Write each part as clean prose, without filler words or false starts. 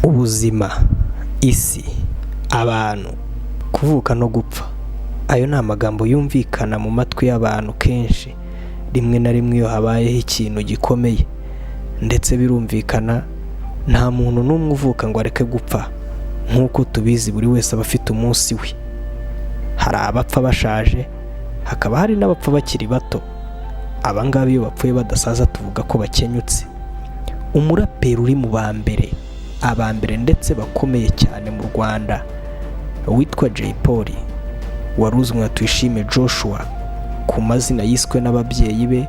ubuzima, isi, abantu, kuvuka no gupfa. Ayo ni amagambo yumvikana mu matwi y'abantu kenshi, rimwe na rimwe iyo habayeho ikintu gikomeye, ndetse birumvikana nta muntu n'umwe uvuka ngo areke gupfa. Nk'uko tubizi buri wese aba afite umunsi we. Hari abapfa bashaje, hakaba hari n'abapfa bakiri bato. Abangaba iyo bapfuye badasaza tuvuga ko bakenyutse. Umuraperi uri mu abambere ndetse bakomeye cyane mu Rwanda witwa JOYPOLLY, waruzwi nka Tuyishime Joshua ku mazina yiswe n'ababyeyi be,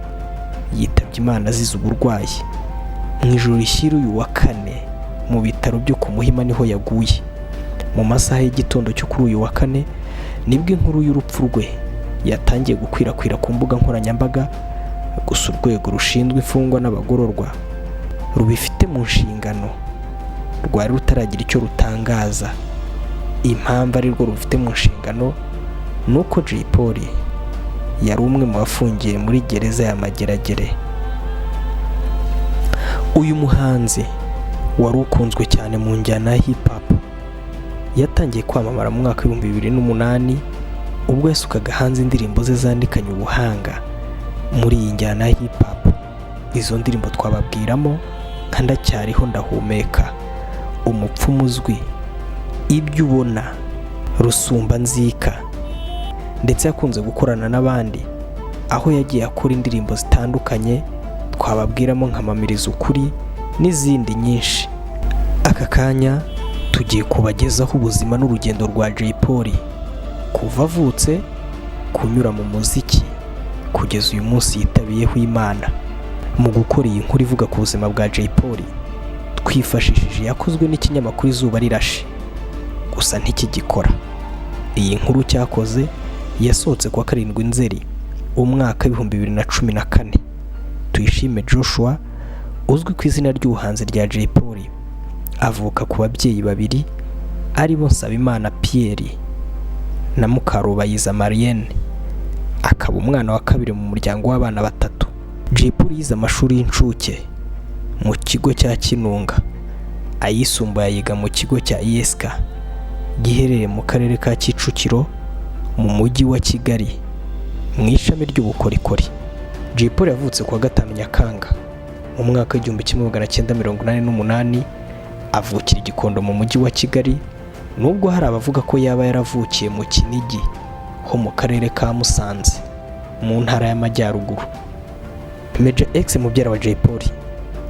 yitabye Imana azize uburwayi. Mu ijoro rishyira uyu wa kane mu bitaro byo ku Muhima niho yaguye. Mu masaha y'igitondo cyo kuri uyu wa kane nibwo inkuru y'urupfu rwe yatangiye gukwirakwira ku mbuga nkoranyambaga. Gusa urwego rushinzwe imfungwa n'abagororwa rubifite mu nshingano rwari rutaragira icyo rutangaza. Impamvu ari rwo rufite mu nshingano nuko JOYPOLLY yari umwe mu bafungiye muri gereza ya Mageragere. Uyu muhanzi wari ukunzwe cyane mu njyana ya hip hop yatangiye kwamamara mu mwaka wa 2008 ubwo yasukaga hanze indirimbo ze zandikanye ubuhanga muri iyi njyana ya hip hop. Izo ndirimbo twababwiramo nka Ndacyariho, Ndahumeka, Umupfumu uzwi, Ibyo ubona, Rusumba Nzika, ndetse yakunze gukorana n'abandi aho yagiye akora indirimbo zitandukanye twababwiramo nka Mamiriza Ukuri n'izindi nyinshi. Aka kanya tugiye kubagezaho ubuzima n'urugendo rwa JOYPOLLY kuva avutse, kunyura mu muziki kugeza uyu munsi yitabiyeho Imana. Mu gukora iyi nkuru ivuga ku buzima bwa JOYPOLLY twifashishije yakozwe n'ikinyamakuru Izuba Rirashe, gusa ntikigikora. Iyi nkuru cyakoze yasohotse kuwa 7 Nzeri umwaka wa 2014. Tuyishime Joshua uzwi ku izina ry'ubuhanzi rya JOYPOLLY avuka ku babyeyi babiri aribo Nsabimana Pierre na Mukarubayiza Marienne, akaba umwana wa kabiri mu muryango w'abana batatu. JOYPOLLY yize amashuri y'incuke mu kigo cya Kinunga, ayisumbuye yiga mu kigo cya ISK giherereye mu karere ka Kicukiro mu mujyi wa Kigali mu ishami ry'ubukorikori. JOYPOLLY yavutse kuwa 5 Nyakanga mu mwaka wa 1988 avukira i Gikondo mu mujyi wa Kigali, nubwo hari abavuga ko yaba yaravukiye mu Kinigi ho mu karere ka Musanze mu ntara y'Amajyaruguru. Major X mubyara wa JOYPOLLY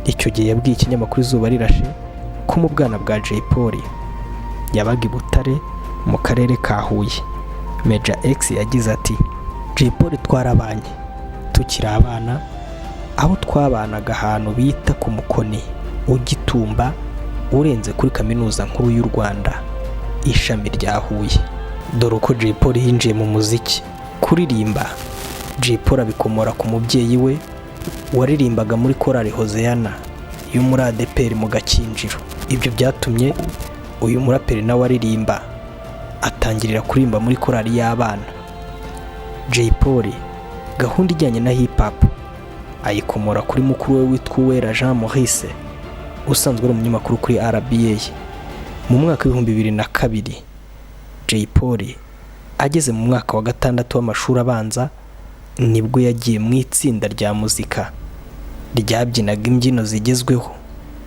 icyo gihe yabwiye ikinyamakuru Izuba Rirashe ko mu bwana bwa JOYPOLLY yabaga i Butare mu karere ka Huye. Major X yagize ati JOYPOLLY twarabanye tukiri abana, aho twabanaga ahantu bita ku Mukoni ugitumba urenze kuri kaminuza nkuru y'u Rwanda ishami rya Huye. Dore uko JOYPOLLY yinjiye mu muziki. Kuririmba JOYPOLLY abikomora ku mubyeyi we waririmbaga muri korali Hozeyana yo muri ADPR mu Gakinjiro. Ibyo byatumye uyu muraperi nawe aririmba atangirira kuririmba muri korali y'abana. JOYPOLLY gahunda ijyanye na hip hop ayikomora kuri mukuru we witwa Uwera Jean Maurice usanzwe ari umunyamakuru kuri RBA. Mu mwaka wa 2002 JOYPOLLY ageze mu mwaka wa 6 w'amashuri abanza nibwo yagiye mu itsinda rya muzika ryabyinaga imbyino zigezweho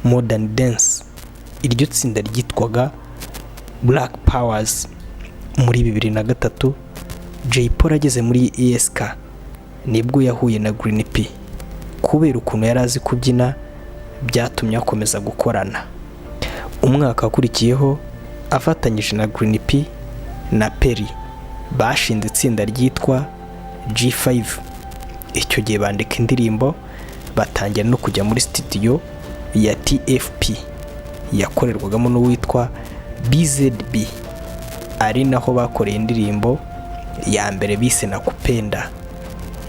modern dance. Iryo tsinda ryitwaga Black Powers. Muri 2003 JOYPOLLY ageze muri ISK nibwo yahuye na Green P. Kubera ukuntu yari azi kubyina byatumye akomeza gukorana. Umwaka wakurikiyeho afatanyije na Green P na Perry bashinze itsinda ryitwa G5. Icyo gihe bandika indirimbo, batangira no kujya muri studio ya TFP yakorerwagamo n'uwitwa BZB, ari naho bakoreye indirimbo ya mbere bise Nakupenda,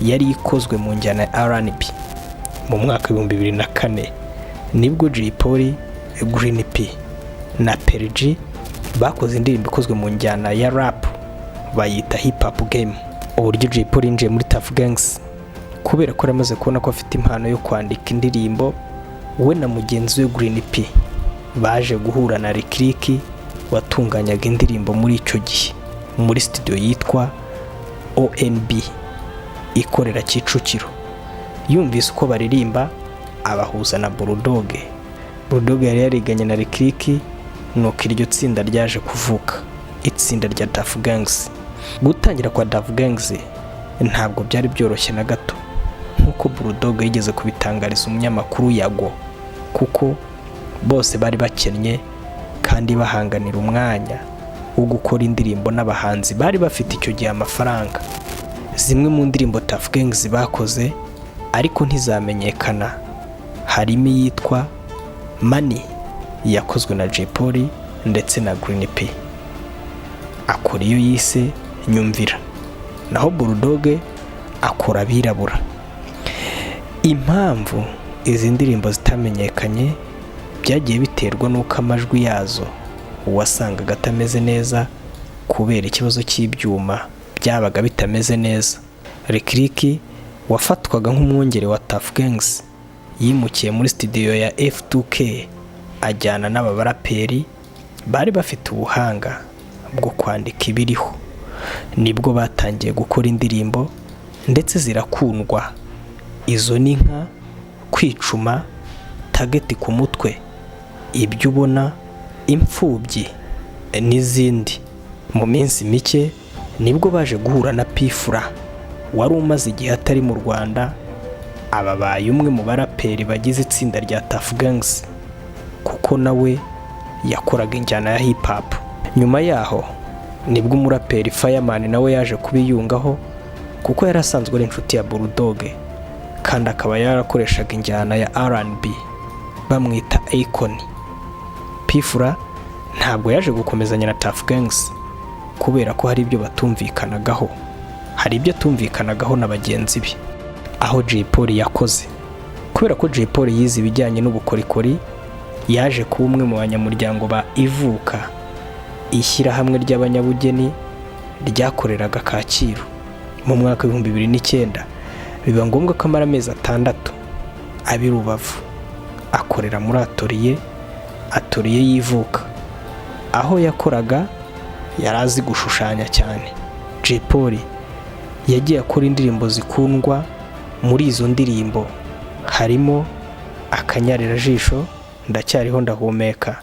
yari ikozwe mu njyana ya R&B. Mu mwaka wa 2004 nibwo JOYPOLLY, Green P na Perry G bakoze indirimbo ikozwe mu njyana ya rap bayita Hip Hop Game. Uburyo JOYPOLLY yinjiye muri Tuff Gangs kubera ko yamaze kubona ko afite impano yo kwandika indirimbo, we na mugenzi we Green P baje guhura na Lick watunganyaga indirimbo muri icyo gihe muri studio yitwa ONB ikorera Kicukiro. Yumvise uko baririmba abahuza na Bulldog. Bulldog yari yariganye na Lick, nuko iryo tsinda ryaje kuvuka, itsinda rya Tuff Gangs. Gutangira kwa Tuff Gangs ntabwo byari byoroshye na gato nkuko Bulldog yigeze kubitangariza umunyamakuru Yago, kuko bose bari bakennye kandi bahanganira umwanya wo gukora indirimbo n'abahanzi bari bafite icyo gihe amafaranga. Zimwe mu ndirimbo Tuff Gangs bakoze ariko ntizamenyekana harimo iyitwa Money yakozwe na JOYPOLLY ndetse na Green P. Akora iyo yise Nyumvira, naho Bulldog akora Abirabura. Impamvu izi ndirimbo zitamenyekanye byagiye biterwa n'uko amajwi yazo wasangaga atameze neza kubera ikibazo cy'ibyuma byabaga bitameze neza. Lick wafatwaga nk'umwungere wa Tuff Gangs yimukiye muri studio ya F2K ajyana n'abaraperi bari bafite ubuhanga bwo kwandika ibiriho. Nibwo batangiye gukora indirimbo ndetse zirakundwa. Izo ni nka Kwicuma, Tageti ku mutwe, Ibyo ubona, Imfubyi n'izindi. Mu minsi mike nibwo baje guhura na P-Fla wari umaze igihe atari mu Rwanda. Ababaye umwe mu baraperi bagize itsinda rya Tuff Gangs kuko nawe yakoraga injyana ya hip hop. Nyuma yaho nibwo umuraperi Fireman nawe yaje kubiyungaho kuko yari asanzwe ari inshuti ya Bulldog kandi akaba yarakoreshaga injyana ya R&B bamwita Icon. P-Fla ntabwo yaje gukomezanya na Tuff Gangs kubera ko hari ibyo batumvikanagaho, hari ibyo atumvikanagaho na bagenzi be. Aho JOYPOLLY yakoze, kubera ko JOYPOLLY yize ibijyanye n'ubukorikori, yaje kuba umwe mu banyamuryango ba Ivuka, ishyirahamwe ry'abanyabugeni ryakoreraga Kacyiru. Mu mwaka wa 2009 biba ngombwa ko amara amezi 6 abi Rubavu akorera muri atelier y'Ivuka. Aho yakoraga yarazi gushushanya cyane. JOYPOLLY yagiye akora indirimbo zikundwa. Muri izo ndirimbo harimo Akanyarira jisho, Ndacyariho ndahumeka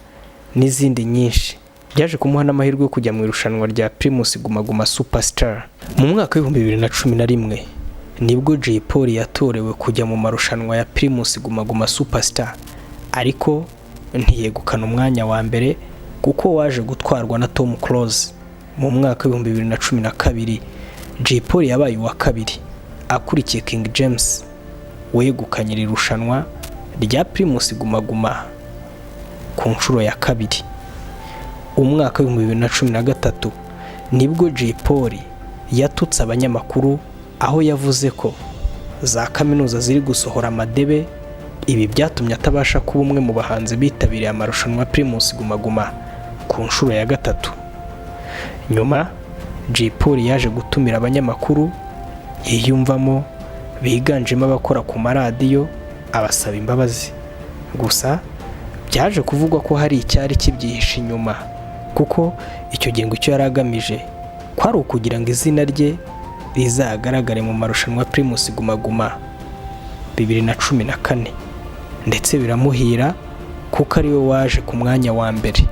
n'izindi nyinshi. Byaje kumuha n'amahirwe yo kujya mu irushanwa rya Primus Guma Guma Superstar. Mu mwaka wa 2011 nibwo JOYPOLLY yatorewe kujya mu marushanwa ya Primus Guma Guma Superstar, ariko ntiyegukana umwanya wa mbere kuko waje gutwarwa na Tom Close. Mu mwaka wa 2012 JOYPOLLY yabaye uwa kabiri akurikiye King James wegukanye irushanwa rya Primus Guma Guma ku nshuro ya kabiri. Umwaka wa 2013 nibwo JOYPOLLY yatutse abanyamakuru aho yavuze ko za kaminuza ziri gusohora amadebe. Ibi byatumye atabasha kuba umwe mu bahanzi bitabiriye amarushanwa Primus Guma Guma ku nshuro ya gatatu. Nyuma JOYPOLLY yaje gutumira abanyamakuru yiyumvamo biganjemo abakora ku maradiyo abasaba imbabazi. Gusa byaje kuvugwa ko hari icyari kibyihishe inyuma, kuko icyo gihe ngo icyo yaragamije kwari ukugira ngo izina rye rizagaragare mu marushanwa Primus Guma Guma 2014, ndetse biramuhira kuko ari we waje ku mwanya wa mbere.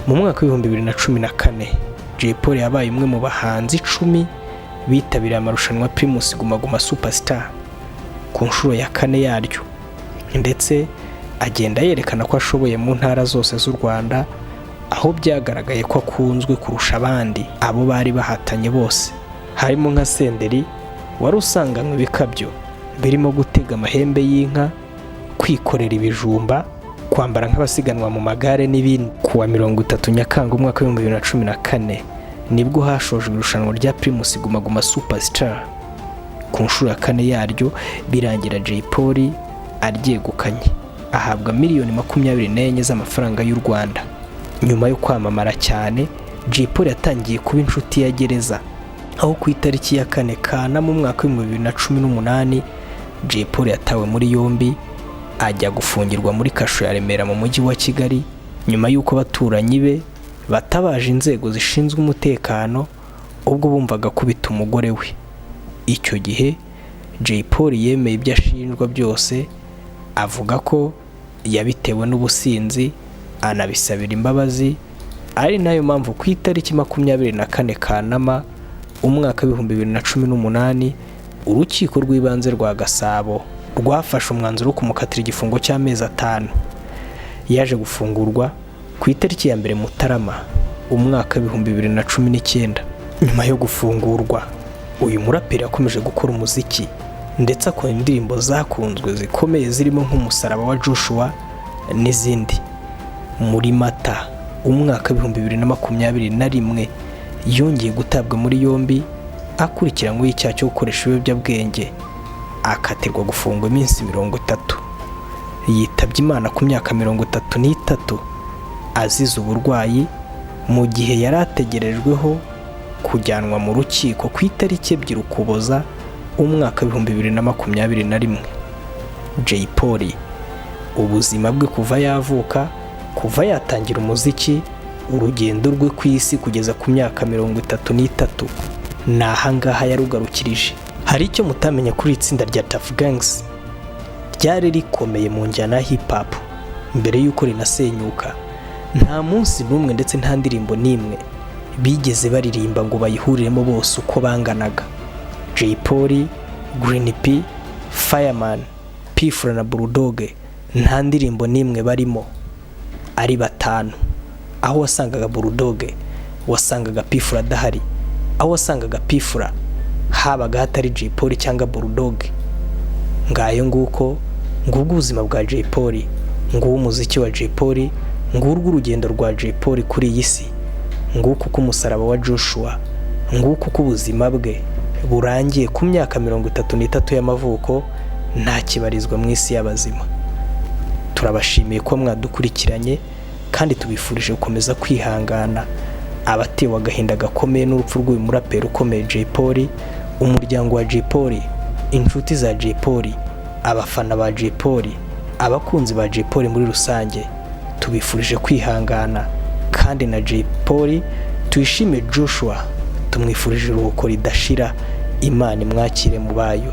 Mu mwaka wa 2014 JOYPOLLY yabaye umwe mu bahanzi 10 bitabiriye amarushanwa Primus Guma Guma Superstar ku nshuro ya 4 yaryo, ndetse agenda yerekana ko ashoboye mu ntara zose z'u Rwanda, aho byagaragaye ko akunzwe kurusha abandi abo bari bahatanye bose. Harimo nka Senderi wari usanganywe ibikabyo birimo gutega amahembe y'inka, kwikorera ibijumba, kwambara nk'abasiganwa mu magare n'ibindi. Kuwa 30 Nyakanga umwaka wa 2014 nibwo hashojwe irushanwa rya Primus Guma Guma Superstar ku nshuro ya 4 yaryo, birangira JOYPOLLY aryegukanye, ahabwa miliyoni 24 z'amafaranga y'u Rwanda. Nyuma yo kwamamara cyane, JOYPOLLY yatangiye kuba inshuti ya gereza, aho ku itariki ya 4 Kana mu mwaka wa 2018 JOYPOLLY yatawe muri yombi ajya gufungirwa muri kasho ya Remera mu mujyi wa Kigali nyuma y'uko abaturanyi be batabaje inzego zishinzwe umutekano ubwo bumvaga akubita umugore we. Icyo gihe JOYPOLLY yemeye ibyo ashinjwa byose, avuga ko yabitewe n'ubusinzi, anabisabira imbabazi, ari nayo mpamvu ku itariki 24 Kanama umwaka w'2018 urukiko rw'ibanze rwa Gasabo rwafashe umwanzuro wo kumukatira igifungo cy'amezi 5. Yaje gufungurwa ku itariki ya 1 Mutarama umwaka w'2019. Nyuma yo gufungurwa, uyu muraperi yakomeje gukora umuziki ndetse akora indirimbo zakunzwe zikomeye zirimo nk'umusaraba wa Joshua n'izindi. Muri Mata umwaka w'2021 yongeye gutabwa muri yombi akurikiranyweho icyaha cyo gukoresha ibiyobyabwenge, akatirwa gufungwa iminsi 30. Yitabye Imana ku myaka 33 azize uburwayi mu gihe yari ategerejweho kujyanwa mu rukiko ku itariki 2 Ukuboza umwaka w'2021. JOYPOLLY ubuzima bwe kuva yavuka, kuva yatangira umuziki, urugendo rwe ku isi kugeza ku myaka 33 nahangaha yarugarukirije. Hari icyo mutamenya kuri itsinda rya Tuff Gangs, ryari rikomeye mu njyana ya hip hop mbere y'uko rinasenyuka. Nta munsi n'umwe ndetse nta ndirimbo n'imwe bigeze baririmba ngo bayihuriremo bose uko banganaga. JOYPOLLY, Green P, Fireman, P-Fla na Bulldog nta ndirimbo n'imwe barimo ari 5. Aho wasangaga Bulldog, wasangaga P-Fla adahari. Aho wasangaga P-Fla habaga hatari JOYPOLLY cyangwa Bulldog. Ngayo nguko ngubwo ubuzima bwa JOYPOLLY, nguwo umuziki wa JOYPOLLY, ngurwo urugendo rwa JOYPOLLY kuri iyi si, nguko uko umusaraba wa Joshua, nguko uko ubuzima bwe burangiye ku myaka 33 y'amavuko, nta kibarizwa mu isi y'abazima. Turabashimiye ko mwadukurikiranye kandi tubifurije gukomeza kwihangana abatewe agahinda gakomeye n'urupfu rw'uyu muraperi ukomeye JOYPOLLY, umuryango wa JOYPOLLY, inshuti za JOYPOLLY, abafana ba JOYPOLLY, abakunzi ba JOYPOLLY muri rusange. Tubifurije kwihangana kandi na JOYPOLLY tuyishime Joshua tumwifurije uruhuko ridashira. Imana imwakire mu bayo.